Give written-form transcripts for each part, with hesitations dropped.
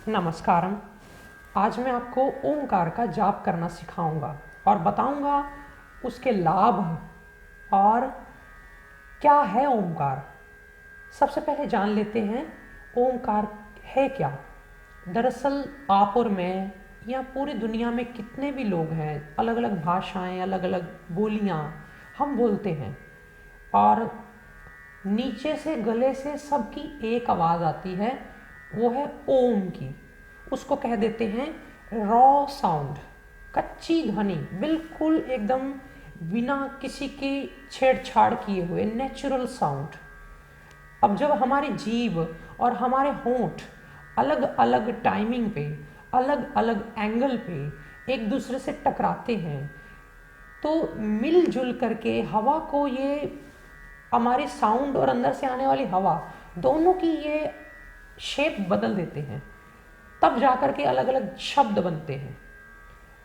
नमस्कारम। आज मैं आपको ओमकार का जाप करना सिखाऊंगा और बताऊंगा उसके लाभ और क्या है ओमकार। सबसे पहले जान लेते हैं ओमकार है क्या। दरअसल आप और मैं या पूरी दुनिया में कितने भी लोग हैं, अलग अलग भाषाएं, अलग अलग बोलियां हम बोलते हैं और नीचे से गले से सबकी एक आवाज़ आती है, वो है ओम की। उसको कह देते हैं रॉ साउंड, कच्ची ध्वनि, बिल्कुल एकदम बिना किसी की छेड़छाड़ किए हुए नेचुरल साउंड। अब जब हमारी जीभ और हमारे होंठ अलग अलग टाइमिंग पे, अलग अलग एंगल पे एक दूसरे से टकराते हैं तो मिलजुल करके हवा को, ये हमारी साउंड और अंदर से आने वाली हवा दोनों की ये शेप बदल देते हैं, तब जाकर के अलग अलग शब्द बनते हैं।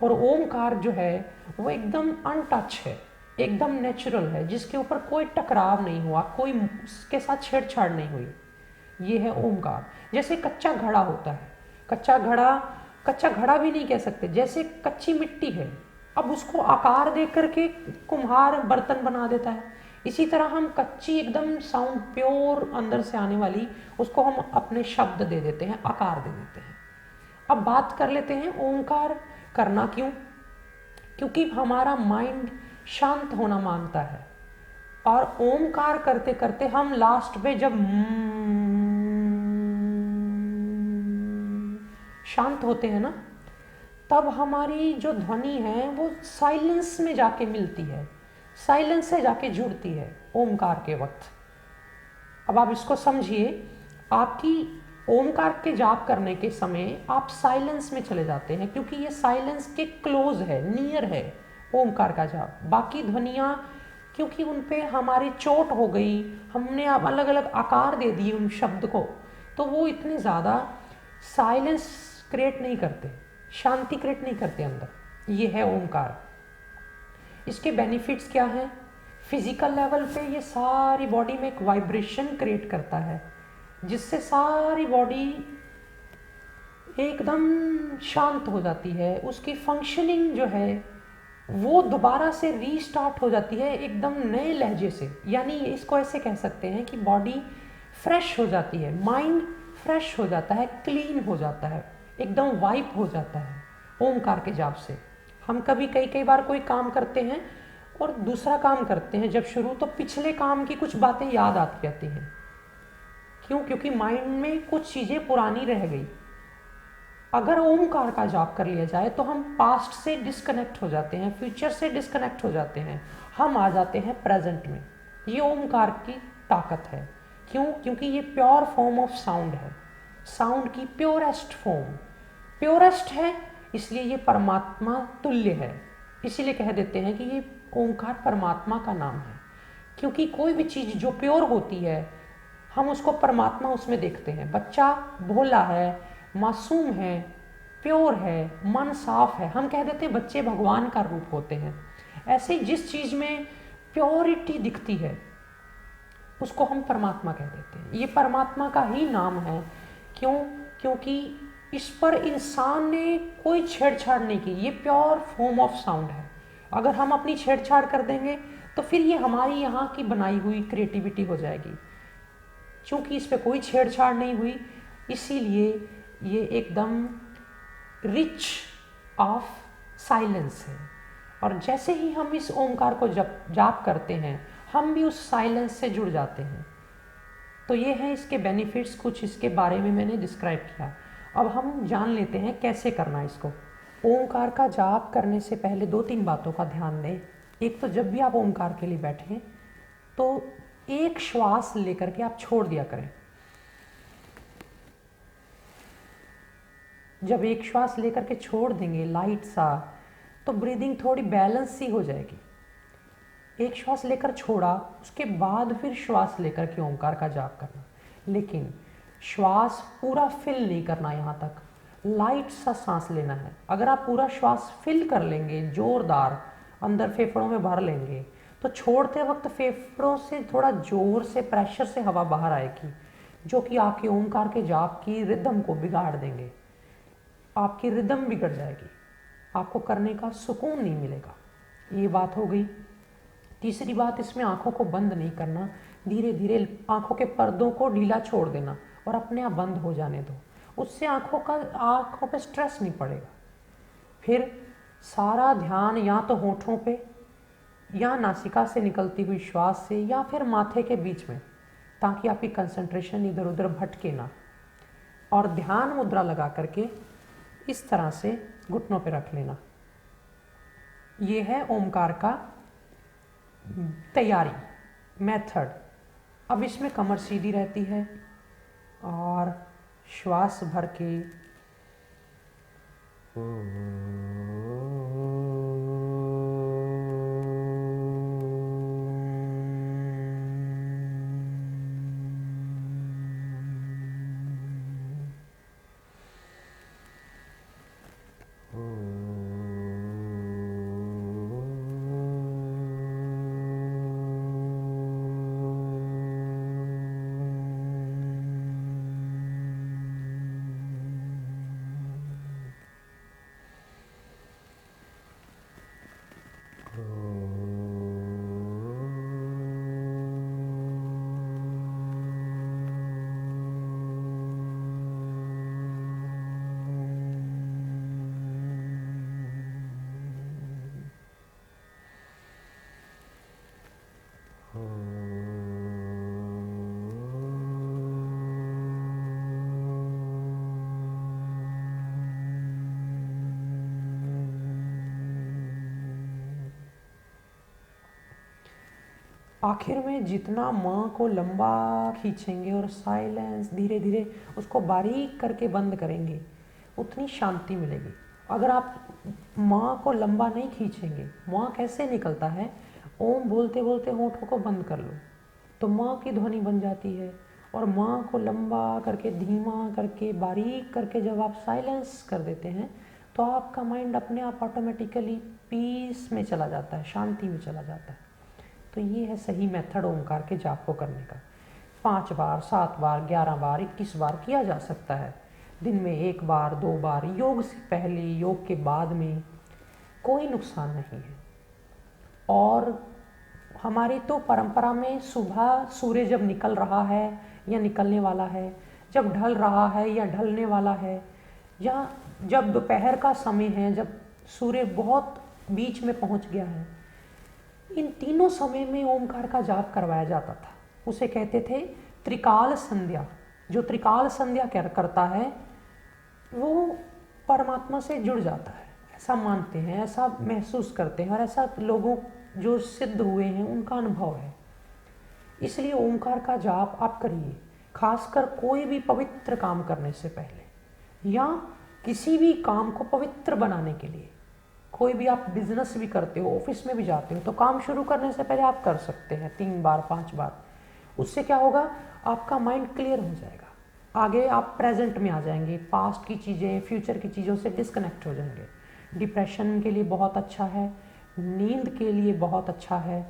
और ओमकार जो है वो एकदम अनटच है, एकदम नेचुरल है, जिसके ऊपर कोई टकराव नहीं हुआ, कोई उसके साथ छेड़छाड़ नहीं हुई। ये है ओमकार। जैसे कच्चा घड़ा होता है, कच्चा घड़ा भी नहीं कह सकते, जैसे कच्ची मिट्टी है, अब उसको आकार दे करके कुम्हार बर्तन बना देता है। इसी तरह हम कच्ची एकदम साउंड प्योर अंदर से आने वाली, उसको हम अपने शब्द दे देते हैं, आकार दे देते हैं। अब बात कर लेते हैं ओंकार करना क्यों। क्योंकि हमारा माइंड शांत होना मांगता है और ओमकार करते करते हम लास्ट पे जब शांत होते हैं ना, तब हमारी जो ध्वनि है वो साइलेंस में जाके मिलती है, साइलेंस से जाके जुड़ती है ओमकार के वक्त। अब आप इसको समझिए, आपकी ओमकार के जाप करने के समय आप साइलेंस में चले जाते हैं, क्योंकि ये साइलेंस के क्लोज है, नियर है ओमकार का जाप। बाकी ध्वनियाँ क्योंकि उन पे हमारी चोट हो गई, हमने अब अलग अलग आकार दे दिए उन शब्द को, तो वो इतने ज़्यादा साइलेंस क्रिएट नहीं करते, शांति क्रिएट नहीं करते अंदर। ये है ओमकार। इसके बेनिफिट्स क्या हैं? फिजिकल लेवल पे ये सारी बॉडी में एक वाइब्रेशन क्रिएट करता है, जिससे सारी बॉडी एकदम शांत हो जाती है। उसकी फंक्शनिंग जो है वो दोबारा से रीस्टार्ट हो जाती है एकदम नए लहजे से। यानी इसको ऐसे कह सकते हैं कि बॉडी फ्रेश हो जाती है, माइंड फ्रेश हो जाता है, क्लीन हो जाता है, एकदम वाइप हो जाता है ओमकार के जाप से। हम कई बार कोई काम करते हैं और दूसरा काम करते हैं जब शुरू, तो पिछले काम की कुछ बातें याद आती रहती हैं। क्यों? क्योंकि माइंड में कुछ चीज़ें पुरानी रह गई। अगर ओमकार का जाप कर लिया जाए तो हम पास्ट से डिस्कनेक्ट हो जाते हैं, फ्यूचर से डिस्कनेक्ट हो जाते हैं, हम आ जाते हैं प्रेजेंट में। ये ओमकार की ताकत है। क्यों? क्योंकि ये प्योर फॉर्म ऑफ साउंड है, साउंड की प्योरेस्ट फॉर्म, प्योरेस्ट है, इसलिए ये परमात्मा तुल्य है। इसीलिए कह देते हैं कि ये ओंकार परमात्मा का नाम है। क्योंकि कोई भी चीज़ जो प्योर होती है, हम उसको परमात्मा उसमें देखते हैं। बच्चा भोला है, मासूम है, प्योर है, मन साफ है, हम कह देते हैं बच्चे भगवान का रूप होते हैं। ऐसे ही जिस चीज़ में प्योरिटी दिखती है उसको हम परमात्मा कह देते हैं। ये परमात्मा का ही नाम है। क्यों? क्योंकि इस पर इंसान ने कोई छेड़छाड़ नहीं की, ये प्योर फॉर्म ऑफ साउंड है। अगर हम अपनी छेड़छाड़ कर देंगे तो फिर ये हमारी यहाँ की बनाई हुई क्रिएटिविटी हो जाएगी। क्योंकि इस पर कोई छेड़छाड़ नहीं हुई, इसीलिए ये एकदम रिच ऑफ साइलेंस है। और जैसे ही हम इस ओंकार को जाप करते हैं, हम भी उस साइलेंस से जुड़ जाते हैं। तो ये हैं इसके बेनिफिट्स, कुछ इसके बारे में मैंने डिस्क्राइब किया। अब हम जान लेते हैं कैसे करना इसको। ओंकार का जाप करने से पहले 2-3 बातों का ध्यान दें। एक तो जब भी आप ओंकार के लिए बैठें तो एक श्वास लेकर के आप छोड़ दिया करें। जब एक श्वास लेकर के छोड़ देंगे लाइट सा, तो ब्रीदिंग थोड़ी बैलेंस सी हो जाएगी। एक श्वास लेकर छोड़ा, उसके बाद फिर श्वास लेकर के ओंकार का जाप करना, लेकिन श्वास पूरा फिल नहीं करना, यहाँ तक लाइट सा सांस लेना है। अगर आप पूरा श्वास फिल कर लेंगे, जोरदार अंदर फेफड़ों में भर लेंगे, तो छोड़ते वक्त फेफड़ों से थोड़ा जोर से, प्रेशर से हवा बाहर आएगी, जो कि आपके ओंकार के जाप की रिदम को बिगाड़ देंगे। आपकी रिदम बिगड़ जाएगी, आपको करने का सुकून नहीं मिलेगा। ये बात हो गई। तीसरी बात, इसमें आंखों को बंद नहीं करना, धीरे धीरे आंखों के पर्दों को ढीला छोड़ देना और अपने आप बंद हो जाने दो। उससे आंखों पे स्ट्रेस नहीं पड़ेगा। फिर सारा ध्यान या तो होठों पे या नासिका से निकलती हुई श्वास से या फिर माथे के बीच में, ताकि आपकी कंसंट्रेशन इधर उधर भटके ना। और ध्यान मुद्रा लगा करके इस तरह से घुटनों पे रख लेना। ये है ओमकार का तैयारी, मेथड। अब इसमें कमर सीधी रहती है और श्वास भर के आखिर में जितना माँ को लंबा खींचेंगे और साइलेंस धीरे धीरे उसको बारीक करके बंद करेंगे, उतनी शांति मिलेगी। अगर आप माँ को लंबा नहीं खींचेंगे, माँ कैसे निकलता है, ओम बोलते बोलते होठों को बंद कर लो तो माँ की ध्वनि बन जाती है। और माँ को लंबा करके, धीमा करके, बारीक करके जब आप साइलेंस कर देते हैं तो आपका माइंड अपने आप ऑटोमेटिकली पीस में चला जाता है, शांति में चला जाता है। तो ये है सही मेथड ओमकार के जाप को करने का। 5 बार, 7 बार, 11 बार, 21 बार किया जा सकता है। दिन में 1 बार, 2 बार, योग से पहले, योग के बाद में कोई नुकसान नहीं है। और हमारी तो परंपरा में सुबह सूर्य जब निकल रहा है या निकलने वाला है, जब ढल रहा है या ढलने वाला है, या जब दोपहर का समय है, जब सूर्य बहुत बीच में पहुंच गया है, इन तीनों समय में ओमकार का जाप करवाया जाता था। उसे कहते थे त्रिकाल संध्या। जो त्रिकाल संध्या करता है वो परमात्मा से जुड़ जाता है, ऐसा मानते हैं, ऐसा महसूस करते हैं, और ऐसा लोगों जो सिद्ध हुए हैं उनका अनुभव है। इसलिए ओमकार का जाप आप करिए, खासकर कोई भी पवित्र काम करने से पहले या किसी भी काम को पवित्र बनाने के लिए। कोई भी आप बिजनेस भी करते हो, ऑफिस में भी जाते हो, तो काम शुरू करने से पहले आप कर सकते हैं 3 बार, 5 बार। उससे क्या होगा, आपका माइंड क्लियर हो जाएगा, आगे आप प्रेजेंट में आ जाएंगे, पास्ट की चीज़ें, फ्यूचर की चीज़ों से डिस्कनेक्ट हो जाएंगे। डिप्रेशन के लिए बहुत अच्छा है, नींद के लिए बहुत अच्छा है।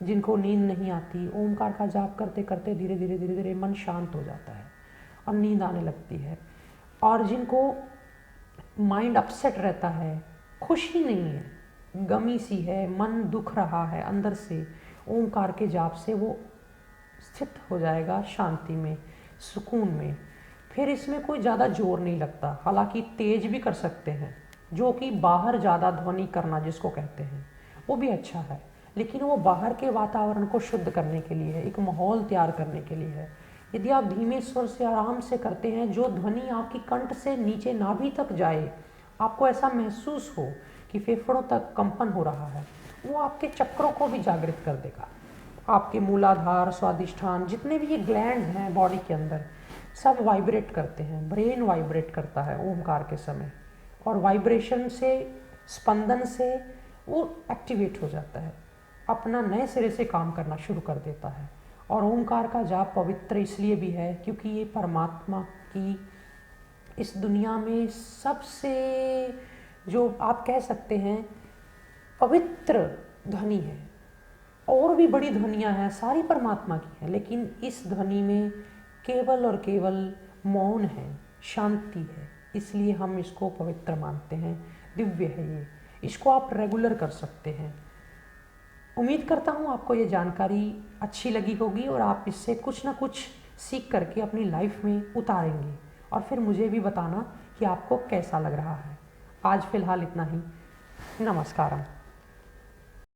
जिनको नींद नहीं आती, ओमकार का जाप करते करते धीरे धीरे धीरे धीरे मन शांत हो जाता है और नींद आने लगती है। और जिनको माइंड अपसेट रहता है, खुशी नहीं है, गमी सी है, मन दुख रहा है अंदर से, ओमकार के जाप से वो स्थित हो जाएगा शांति में, सुकून में। फिर इसमें कोई ज़्यादा जोर नहीं लगता, हालांकि तेज भी कर सकते हैं, जो कि बाहर ज़्यादा ध्वनि करना जिसको कहते हैं, वो भी अच्छा है, लेकिन वो बाहर के वातावरण को शुद्ध करने के लिए है, एक माहौल तैयार करने के लिए है। यदि आप धीमे स्वर से आराम से करते हैं, जो ध्वनि आपकी कंठ से नीचे नाभि तक जाए, आपको ऐसा महसूस हो कि फेफड़ों तक कंपन हो रहा है, वो आपके चक्रों को भी जागृत कर देगा। आपके मूलाधार, स्वादिष्ठान, जितने भी ये ग्लैंड्स हैं बॉडी के अंदर, सब वाइब्रेट करते हैं, ब्रेन वाइब्रेट करता है ओमकार के समय, और वाइब्रेशन से, स्पंदन से वो एक्टिवेट हो जाता है, अपना नए सिरे से काम करना शुरू कर देता है। और ओमकार का जाप पवित्र इसलिए भी है क्योंकि ये परमात्मा की इस दुनिया में सबसे, जो आप कह सकते हैं, पवित्र ध्वनि है। और भी बड़ी ध्वनियाँ हैं, सारी परमात्मा की हैं, लेकिन इस ध्वनि में केवल और केवल मौन है, शांति है, इसलिए हम इसको पवित्र मानते हैं, दिव्य है ये। इसको आप रेगुलर कर सकते हैं। उम्मीद करता हूँ आपको ये जानकारी अच्छी लगी होगी और आप इससे कुछ ना कुछ सीख करके अपनी लाइफ में उतारेंगे और फिर मुझे भी बताना कि आपको कैसा लग रहा है। आज फ़िलहाल इतना ही। नमस्कारम।